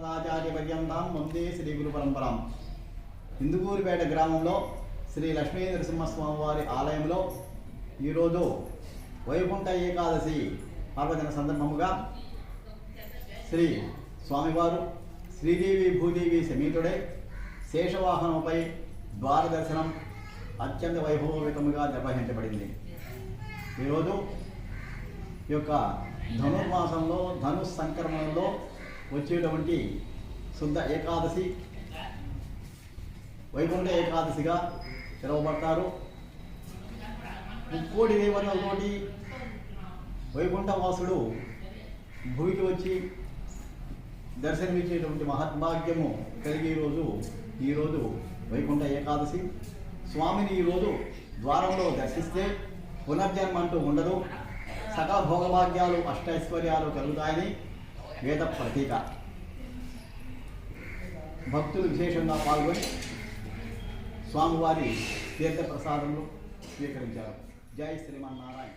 అస్మదాచార్యపర్యంతం వందే శ్రీ గురు పరంపరం. ఇందుకూరుపేట గ్రామంలో శ్రీ లక్ష్మీ నరసింహస్వామి వారి ఆలయంలో ఈరోజు వైకుంఠ ఏకాదశి పర్వదిన సందర్భముగా శ్రీ స్వామివారు శ్రీదేవి భూదేవి సమేతుడై శేషవాహనంపై ద్వార దర్శనం అత్యంత వైభవోపేతముగా నిర్వహించబడింది. ఈరోజు ఈ యొక్క ధనుర్మాసంలో ధనుస్ సంక్రమణంలో వచ్చేటువంటి శుద్ధ ఏకాదశి వైకుంఠ ఏకాదశిగా పిలువబడతారు. ముక్కోటి దేవతలతోటి వైకుంఠవాసుడు భూమికి వచ్చి దర్శనమిచ్చేటువంటి మహద్భాగ్యము కలిగే ఈరోజు వైకుంఠ ఏకాదశి. స్వామిని ఈరోజు ద్వారంలో దర్శిస్తే పునర్జన్మ అంటూ ఉండదు, సకల భోగభాగ్యాలు అష్టైశ్వర్యాలు కలుగుతాయని వేద ప్రతీక. భక్తులు విశేషంగా పాల్గొని స్వామివారి తీర్థప్రసాదములు స్వీకరించారు. జై శ్రీమన్నారాయణ.